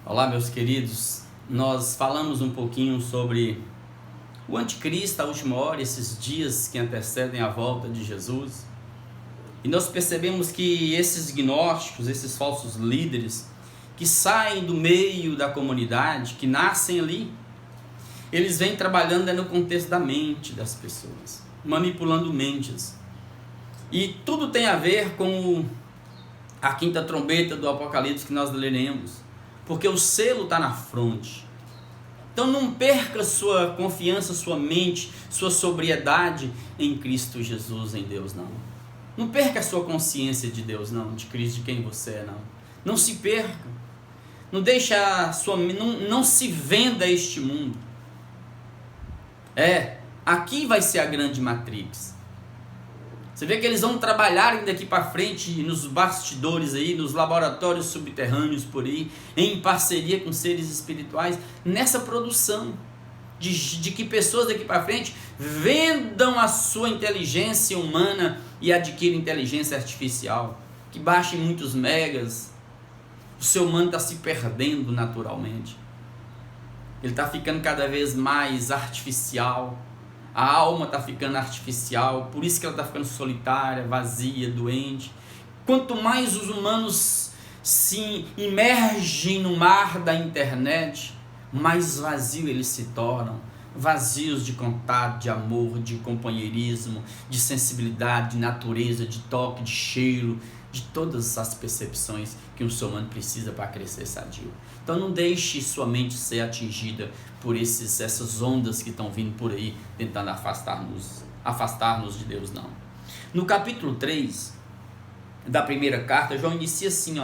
Olá, meus queridos. Nós falamos um pouquinho sobre o anticristo, a última hora, esses dias que antecedem a volta de Jesus. E nós percebemos que esses gnósticos, esses falsos líderes, que saem do meio da comunidade, que nascem ali, eles vêm trabalhando no contexto da mente das pessoas, manipulando mentes. E tudo tem a ver com a quinta trombeta do Apocalipse que nós leremos, porque o selo está na fronte. Então não perca sua confiança, sua mente, sua sobriedade em Cristo Jesus, em Deus, não. Não perca a sua consciência de Deus, não, de Cristo, de quem você é, não. Não se perca. Não deixe não se venda a este mundo. Aqui vai ser a grande matrix. Você vê que eles vão trabalhar daqui para frente nos bastidores aí, nos laboratórios subterrâneos por aí, em parceria com seres espirituais, nessa produção de que pessoas daqui para frente vendam a sua inteligência humana e adquiram inteligência artificial, que baixem muitos megas. O ser humano está se perdendo naturalmente. Ele está ficando cada vez mais artificial. A alma está ficando artificial, por isso que ela está ficando solitária, vazia, doente. Quanto mais os humanos se imergem no mar da internet, mais vazios eles se tornam. Vazios de contato, de amor, de companheirismo, de sensibilidade, de natureza, de toque, de cheiro, de todas as percepções que um ser humano precisa para crescer sadio. Então não deixe sua mente ser atingida por essas ondas que estão vindo por aí, tentando afastar-nos de Deus, não. No capítulo 3 da primeira carta, João inicia assim,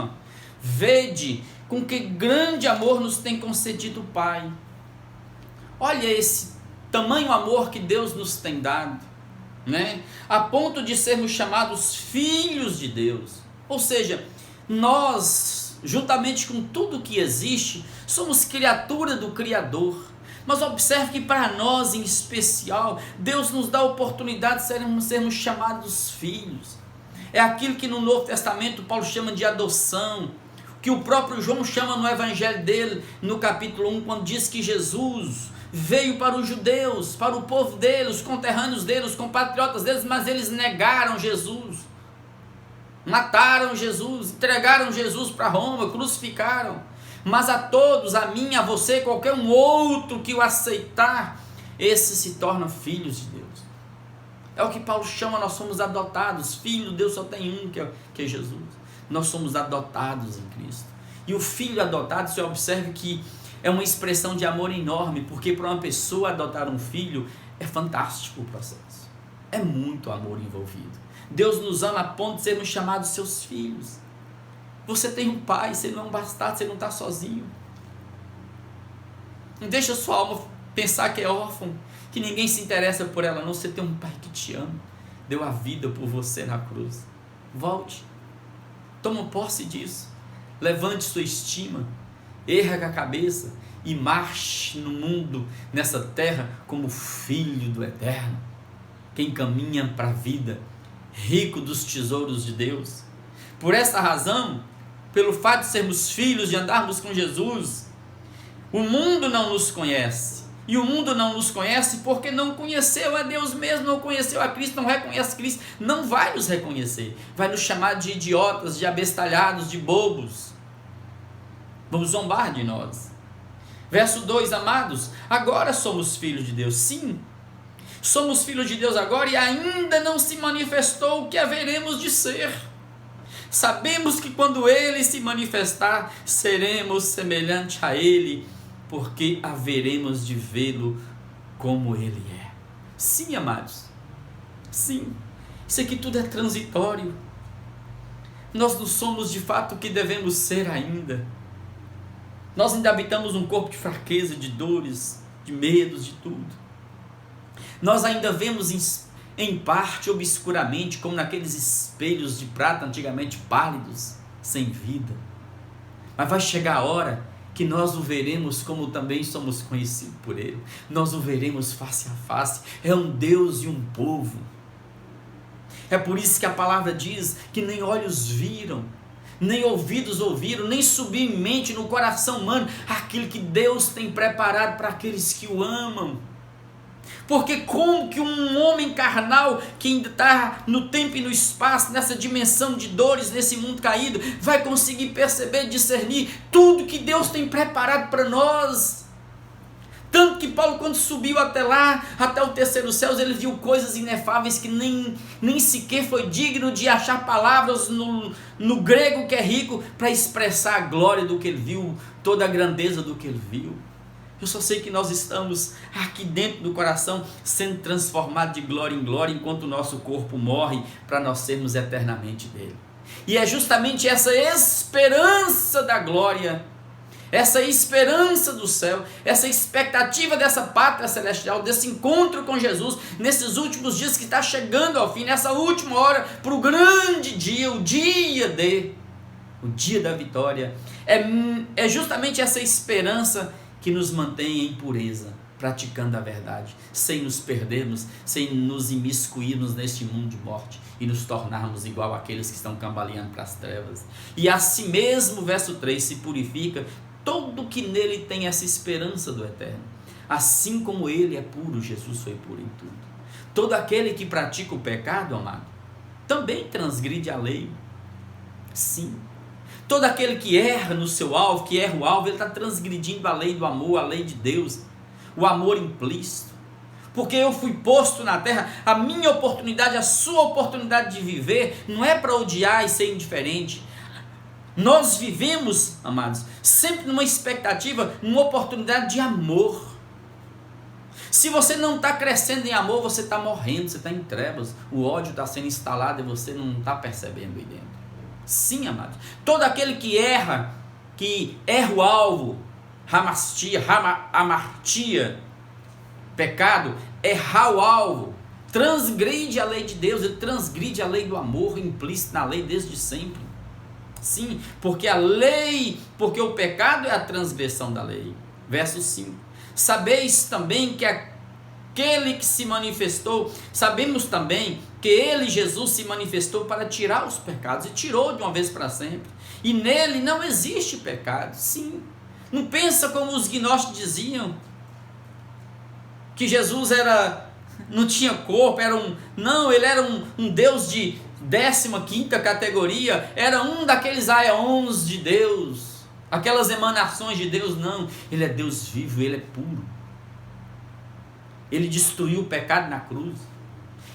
vede com que grande amor nos tem concedido o Pai. Olha esse tamanho amor que Deus nos tem dado, né? A ponto de sermos chamados filhos de Deus. Ou seja, nós, juntamente com tudo que existe, somos criatura do Criador. Mas observe que para nós em especial, Deus nos dá a oportunidade de sermos chamados filhos. É aquilo que no Novo Testamento Paulo chama de adoção, que o próprio João chama no evangelho dele, no capítulo 1, quando diz que Jesus veio para os judeus, para o povo dele, os conterrâneos dele, os compatriotas deles, mas eles negaram Jesus, mataram Jesus, entregaram Jesus para Roma, crucificaram. Mas a todos, a mim, a você, qualquer um outro que o aceitar, esses se tornam filhos de Deus. É o que Paulo chama, nós somos adotados. Filho de Deus só tem um, que é Jesus. Nós somos adotados em Cristo. E o filho adotado, você observe que é uma expressão de amor enorme, porque para uma pessoa adotar um filho é fantástico o processo. É muito amor envolvido. Deus nos ama a ponto de sermos chamados seus filhos. Você tem um pai, você não é um bastardo, você não está sozinho. Não deixa a sua alma pensar que é órfão, que ninguém se interessa por ela, não. Você tem um pai que te ama, deu a vida por você na cruz. Volte, toma posse disso, levante sua estima, erga a cabeça e marche no mundo, nessa terra, como filho do Eterno, quem caminha para a vida, rico dos tesouros de Deus. Por essa razão, pelo fato de sermos filhos, de andarmos com Jesus, o mundo não nos conhece. E o mundo não nos conhece porque não conheceu a Deus mesmo, não conheceu a Cristo, não reconhece Cristo, não vai nos reconhecer. Vai nos chamar de idiotas, de abestalhados, de bobos. Vamos zombar de nós. Verso 2, amados, agora somos filhos de Deus. Sim, somos filhos de Deus agora e ainda não se manifestou o que haveremos de ser. Sabemos que quando Ele se manifestar, seremos semelhantes a Ele, porque haveremos de vê-lo como Ele é. Sim, amados, sim, isso aqui tudo é transitório. Nós não somos de fato o que devemos ser ainda. Nós ainda habitamos um corpo de fraqueza, de dores, de medos, de tudo. Nós ainda vemos em parte, obscuramente, como naqueles espelhos de prata antigamente pálidos, sem vida. Mas vai chegar a hora que nós o veremos como também somos conhecidos por Ele. Nós o veremos face a face. É um Deus e um povo. É por isso que a palavra diz que nem olhos viram, nem ouvidos ouviram, nem subiu em mente no coração humano aquilo que Deus tem preparado para aqueles que o amam. Porque como que um homem carnal que ainda está no tempo e no espaço, nessa dimensão de dores, nesse mundo caído, vai conseguir perceber, discernir tudo que Deus tem preparado para nós? Tanto que Paulo, quando subiu até lá, até o terceiro céu, ele viu coisas inefáveis que nem sequer foi digno de achar palavras no grego que é rico para expressar a glória do que ele viu, toda a grandeza do que ele viu. Eu só sei que nós estamos aqui dentro do coração sendo transformados de glória em glória, enquanto o nosso corpo morre, para nós sermos eternamente dele. E é justamente essa esperança da glória, essa esperança do céu, essa expectativa dessa pátria celestial, desse encontro com Jesus, nesses últimos dias que está chegando ao fim, nessa última hora, para o grande dia, o dia da vitória. É justamente essa esperança que nos mantém em pureza, praticando a verdade, sem nos perdermos, sem nos imiscuirmos neste mundo de morte e nos tornarmos igual àqueles que estão cambaleando para as trevas. E assim mesmo, verso 3, se purifica todo que nele tem essa esperança do eterno. Assim como ele é puro, Jesus foi puro em tudo. Todo aquele que pratica o pecado, amado, também transgride a lei. Sim. Todo aquele que erra no seu alvo, que erra o alvo, ele está transgredindo a lei do amor, a lei de Deus, o amor implícito. Porque eu fui posto na terra, a minha oportunidade, a sua oportunidade de viver, não é para odiar e ser indiferente. Nós vivemos, amados, sempre numa expectativa, numa oportunidade de amor. Se você não está crescendo em amor, você está morrendo, você está em trevas. O ódio está sendo instalado e você não está percebendo aí dentro. Sim, amados. Todo aquele que erra o alvo, amartia, pecado, errar o alvo, transgride a lei de Deus, ele transgride a lei do amor implícito na lei desde sempre. Sim, porque o pecado é a transgressão da lei. Verso 5. Sabeis também que aquele que se manifestou, sabemos também que ele, Jesus, se manifestou para tirar os pecados, e tirou de uma vez para sempre, e nele não existe pecado. Sim, não pensa como os gnósticos diziam, que Jesus não tinha corpo, ele era um Deus de 15ª categoria, era um daqueles aeons de Deus, aquelas emanações de Deus. Não, ele é Deus vivo, ele é puro. Ele destruiu o pecado na cruz.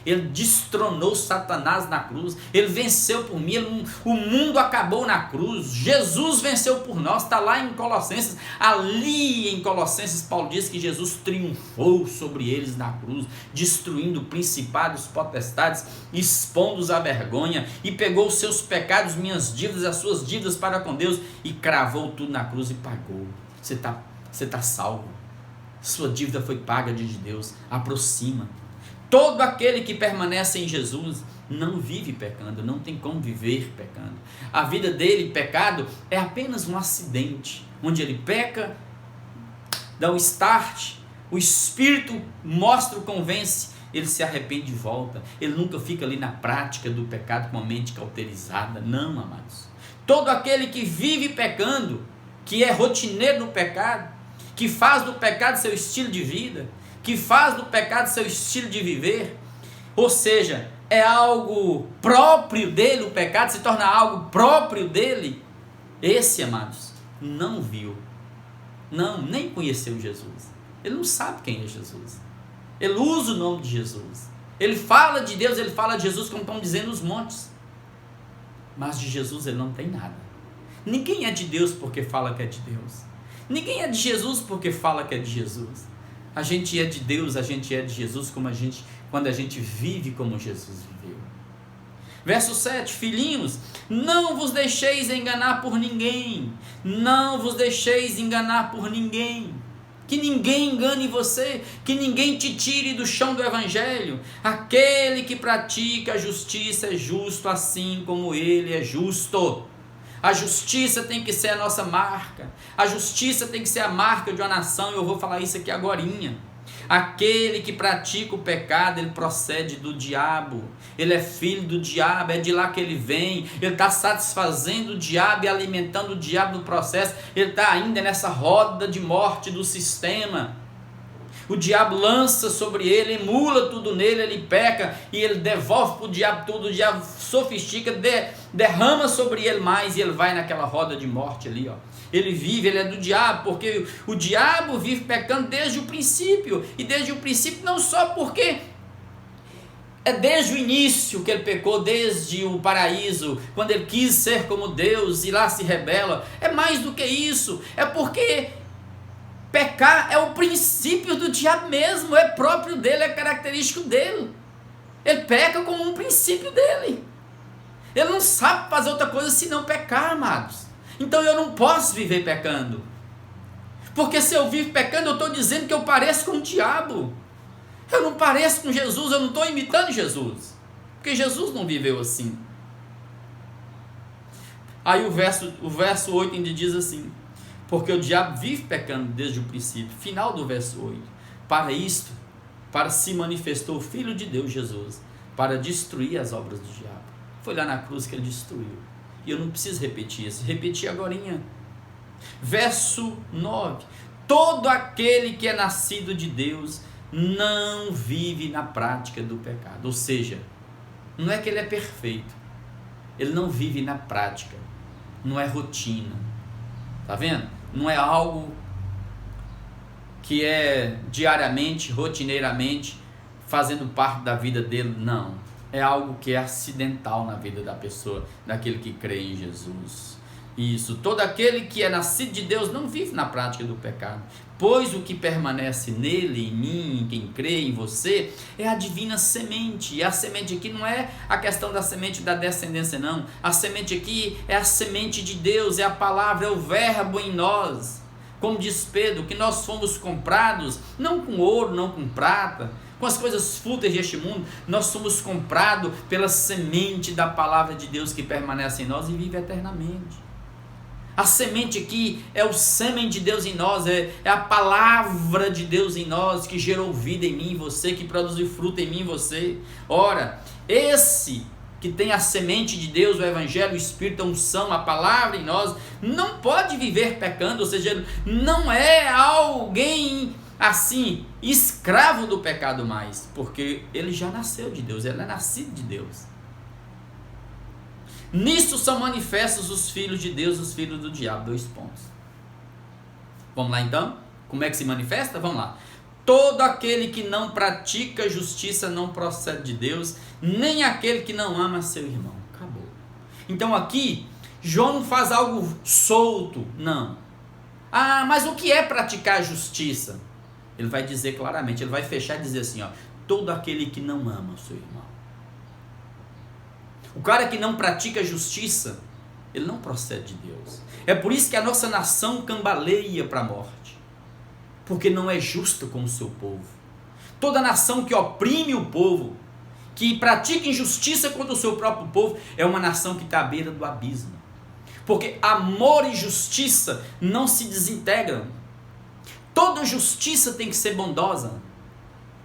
Ele destronou Satanás na cruz. Ele venceu por mim. O mundo acabou na cruz. Jesus venceu por nós. Está lá em Colossenses. Ali em Colossenses, Paulo diz que Jesus triunfou sobre eles na cruz, destruindo principados, potestades, expondo-os à vergonha, e pegou os seus pecados, minhas dívidas, as suas dívidas para com Deus, e cravou tudo na cruz e pagou. Você tá salvo. Sua dívida foi paga diante de Deus. Aproxima. Todo aquele que permanece em Jesus não vive pecando, não tem como viver pecando. A vida dele, pecado, é apenas um acidente, onde ele peca, dá o start, o Espírito mostra, o convence, ele se arrepende e volta. Ele nunca fica ali na prática do pecado com a mente cauterizada. Não, amados. Todo aquele que vive pecando, que é rotineiro no pecado, que faz do pecado seu estilo de vida, que faz do pecado seu estilo de viver, ou seja, é algo próprio dele, o pecado se torna algo próprio dele, esse, amados, não viu, nem conheceu Jesus. Ele não sabe quem é Jesus. Ele usa o nome de Jesus, ele fala de Deus, ele fala de Jesus como estão dizendo os montes, mas de Jesus ele não tem nada. Ninguém é de Deus porque fala que é de Deus. Ninguém é de Jesus porque fala que é de Jesus. A gente é de Deus, a gente é de Jesus quando a gente vive como Jesus viveu. Verso 7, filhinhos, não vos deixeis enganar por ninguém. Não vos deixeis enganar por ninguém. Que ninguém engane você, que ninguém te tire do chão do evangelho. Aquele que pratica a justiça é justo assim como ele é justo. A justiça tem que ser a nossa marca. A justiça tem que ser a marca de uma nação. Eu vou falar isso aqui agorinha. Aquele que pratica o pecado, ele procede do diabo. Ele é filho do diabo, é de lá que ele vem. Ele está satisfazendo o diabo e alimentando o diabo no processo. Ele está ainda nessa roda de morte do sistema. O diabo lança sobre ele, emula tudo nele, ele peca e ele devolve para o diabo tudo. O diabo sofistica, derrama sobre ele mais e ele vai naquela roda de morte ali, ó. Ele vive, ele é do diabo, porque o diabo vive pecando desde o princípio. E desde o princípio não só porque é desde o início que ele pecou, desde o paraíso, quando ele quis ser como Deus e lá se rebela. É mais do que isso, é porque pecar é o princípio do diabo mesmo, é próprio dele, é característico dele. Ele peca como um princípio dele. Ele não sabe fazer outra coisa senão pecar, amados. Então eu não posso viver pecando. Porque se eu vivo pecando, eu estou dizendo que eu pareço com o diabo. Eu não pareço com Jesus, eu não estou imitando Jesus. Porque Jesus não viveu assim. Aí o verso 8 ainda diz assim: porque o diabo vive pecando desde o princípio. Final do verso 8. Para isto, para se manifestou o Filho de Deus, Jesus, para destruir as obras do diabo. Foi lá na cruz que ele destruiu. E eu não preciso repetir isso, repeti agorinha. Verso 9. Todo aquele que é nascido de Deus não vive na prática do pecado. Ou seja, não é que ele é perfeito, ele não vive na prática, não é rotina. Tá vendo? Não é algo que é diariamente, rotineiramente, fazendo parte da vida dele, não. É algo que é acidental na vida da pessoa, daquele que crê em Jesus. Isso, todo aquele que é nascido de Deus não vive na prática do pecado, pois o que permanece nele, em mim, em quem crê, em você, é a divina semente. E a semente aqui não é a questão da semente da descendência, não. A semente aqui é a semente de Deus, é a palavra, é o verbo em nós. Como diz Pedro, que nós fomos comprados, não com ouro, não com prata, com as coisas fúteis deste mundo, nós somos comprados pela semente da palavra de Deus que permanece em nós e vive eternamente. A semente aqui é o sêmen de Deus em nós, é a palavra de Deus em nós, que gerou vida em mim e você, que produziu fruto em mim e você. Ora, esse que tem a semente de Deus, o Evangelho, o Espírito, a unção, a palavra em nós, não pode viver pecando, ou seja, não é alguém assim, escravo do pecado mais, porque ele já nasceu de Deus, ele é nascido de Deus. Nisso são manifestos os filhos de Deus, os filhos do diabo. 2 pontos. Vamos lá então? Como é que se manifesta? Vamos lá. Todo aquele que não pratica justiça não procede de Deus, nem aquele que não ama seu irmão. Acabou. Então aqui, João não faz algo solto, não. Ah, mas o que é praticar justiça? Ele vai dizer claramente, ele vai fechar e dizer assim, ó, todo aquele que não ama seu irmão. O cara que não pratica justiça, ele não procede de Deus. É por isso que a nossa nação cambaleia para a morte, porque não é justa com o seu povo. Toda nação que oprime o povo, que pratica injustiça contra o seu próprio povo, é uma nação que está à beira do abismo. Porque amor e justiça não se desintegram. Toda justiça tem que ser bondosa,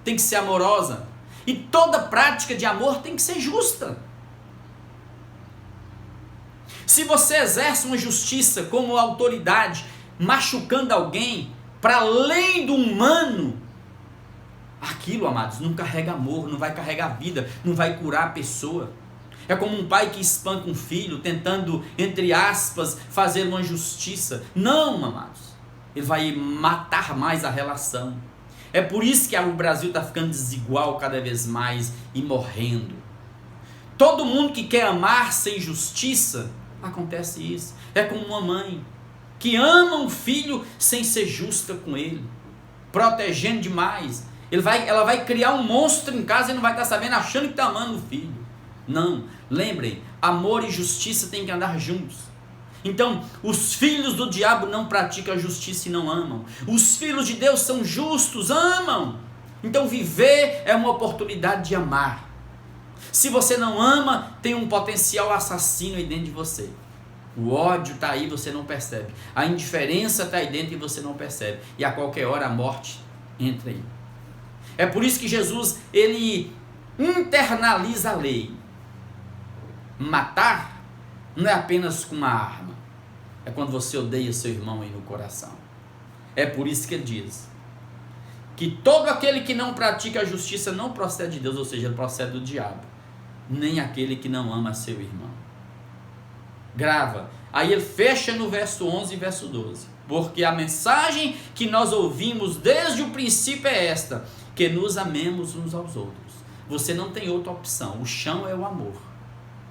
tem que ser amorosa, e toda prática de amor tem que ser justa. Se você exerce uma justiça como autoridade, machucando alguém, para além do humano, aquilo, amados, não carrega amor, não vai carregar vida, não vai curar a pessoa. É como um pai que espanca um filho, tentando, entre aspas, fazer uma justiça. Não, amados, ele vai matar mais a relação. É por isso que o Brasil está ficando desigual cada vez mais e morrendo. Todo mundo que quer amar sem justiça, acontece isso. É como uma mãe que ama um filho sem ser justa com ele, protegendo demais. Ela vai criar um monstro em casa e não vai estar sabendo, achando que está amando o filho. Não, lembrem, amor e justiça têm que andar juntos. Então, os filhos do diabo não praticam a justiça e não amam. Os filhos de Deus são justos, amam. Então, viver é uma oportunidade de amar. Se você não ama, tem um potencial assassino aí dentro de você. O ódio está aí, você não percebe. A indiferença está aí dentro e você não percebe. E a qualquer hora a morte entra aí. É por isso que Jesus, ele internaliza a lei. Matar não é apenas com uma arma, é quando você odeia seu irmão aí no coração. É por isso que ele diz que todo aquele que não pratica a justiça não procede de Deus, ou seja, procede do diabo, nem aquele que não ama seu irmão. Grava. Aí ele fecha no verso 11 e verso 12. Porque a mensagem que nós ouvimos desde o princípio é esta: que nos amemos uns aos outros. Você não tem outra opção. O chão é o amor.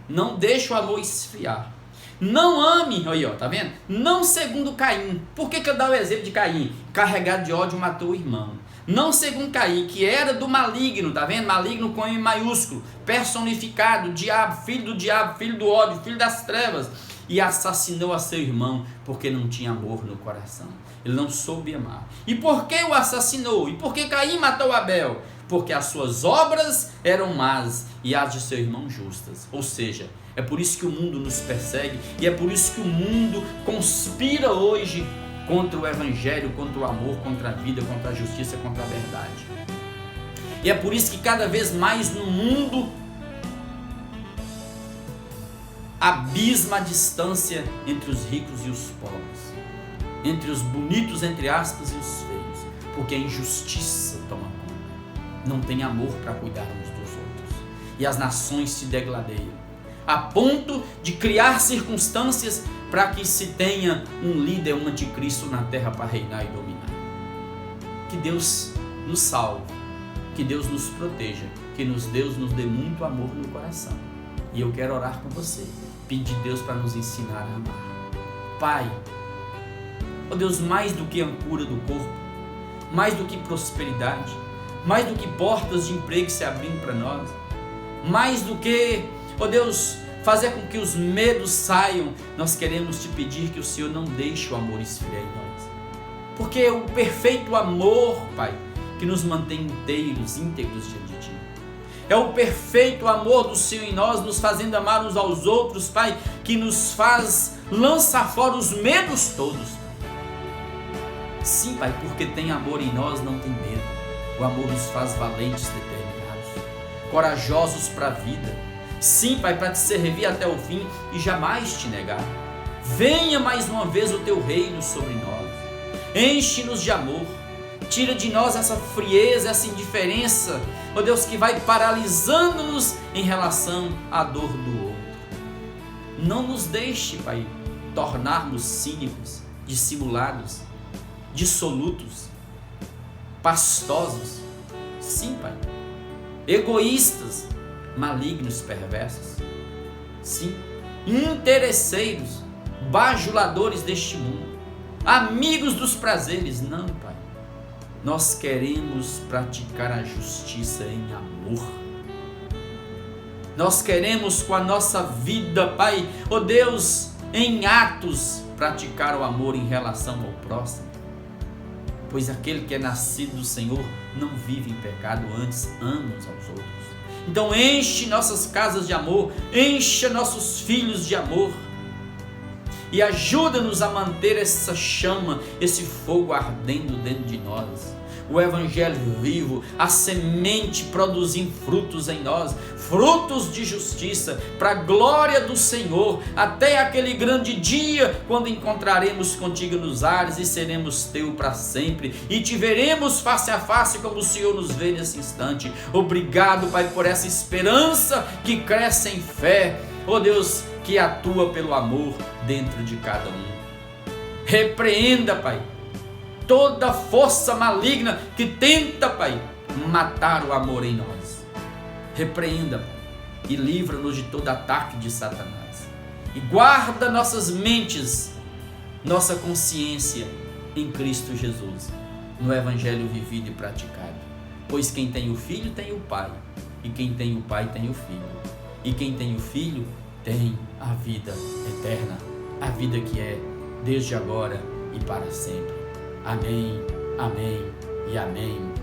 Não deixe o amor esfriar. Não ame, aí ó, tá vendo? Não segundo Caim. Por que eu dou o exemplo de Caim? Carregado de ódio matou o irmão. Não segundo Caim, que era do maligno, tá vendo? Maligno com M maiúsculo, personificado, diabo, filho do ódio, filho das trevas, e assassinou a seu irmão, porque não tinha amor no coração. Ele não soube amar. E por que o assassinou? E por que Caim matou Abel? Porque as suas obras eram más e as de seu irmão justas. Ou seja, é por isso que o mundo nos persegue e é por isso que o mundo conspira hoje contra o evangelho, contra o amor, contra a vida, contra a justiça, contra a verdade. E é por isso que cada vez mais no mundo abisma a distância entre os ricos e os pobres, entre os bonitos, entre aspas, e os feios, porque a injustiça toma conta, não tem amor para cuidar uns dos outros, e as nações se degladeiam, a ponto de criar circunstâncias para que se tenha um líder, um anticristo na terra para reinar e dominar. Que Deus nos salve, que Deus nos proteja, que Deus nos dê muito amor no coração. E eu quero orar com você, pedir a Deus para nos ensinar a amar. Pai, ó Deus, mais do que a cura do corpo, mais do que prosperidade, mais do que portas de emprego se abrindo para nós, mais do que, ó Deus, fazer com que os medos saiam, nós queremos te pedir que o Senhor não deixe o amor esfriar em nós. Porque é o perfeito amor, Pai, que nos mantém íntegros diante de Ti. É o perfeito amor do Senhor em nós, nos fazendo amar uns aos outros, Pai, que nos faz lançar fora os medos todos. Sim, Pai, porque tem amor em nós, não tem medo. O amor nos faz valentes, determinados, corajosos para a vida. Sim, Pai, para te servir até o fim e jamais te negar. Venha mais uma vez o teu reino sobre nós. Enche-nos de amor. Tira de nós essa frieza, essa indiferença, ó Deus, que vai paralisando-nos em relação à dor do outro. Não nos deixe, Pai, tornarmos cínicos, dissimulados, dissolutos, pastosos. Sim, Pai. Egoístas, malignos, perversos. Sim. Interesseiros, bajuladores deste mundo, amigos dos prazeres. Não, Pai. Nós queremos praticar a justiça em amor. Nós queremos com a nossa vida, Pai, ó Deus, em atos, praticar o amor em relação ao próximo. Pois aquele que é nascido do Senhor não vive em pecado, antes ama uns aos outros. Então enche nossas casas de amor, encha nossos filhos de amor. E ajuda-nos a manter essa chama, esse fogo ardendo dentro de nós. O Evangelho vivo, a semente produzindo frutos em nós, frutos de justiça, para a glória do Senhor, até aquele grande dia, quando encontraremos contigo nos ares e seremos teu para sempre, e te veremos face a face como o Senhor nos vê nesse instante. Obrigado, Pai, por essa esperança que cresce em fé, ó Deus, que atua pelo amor dentro de cada um. Repreenda, Pai, toda força maligna que tenta, Pai, matar o amor em nós. Repreenda, Pai, e livra-nos de todo ataque de Satanás. E guarda nossas mentes, nossa consciência em Cristo Jesus, no Evangelho vivido e praticado. Pois quem tem o Filho tem o Pai, e quem tem o Pai tem o Filho. E quem tem o Filho tem a vida eterna, a vida que é desde agora e para sempre. Amém, amém e amém.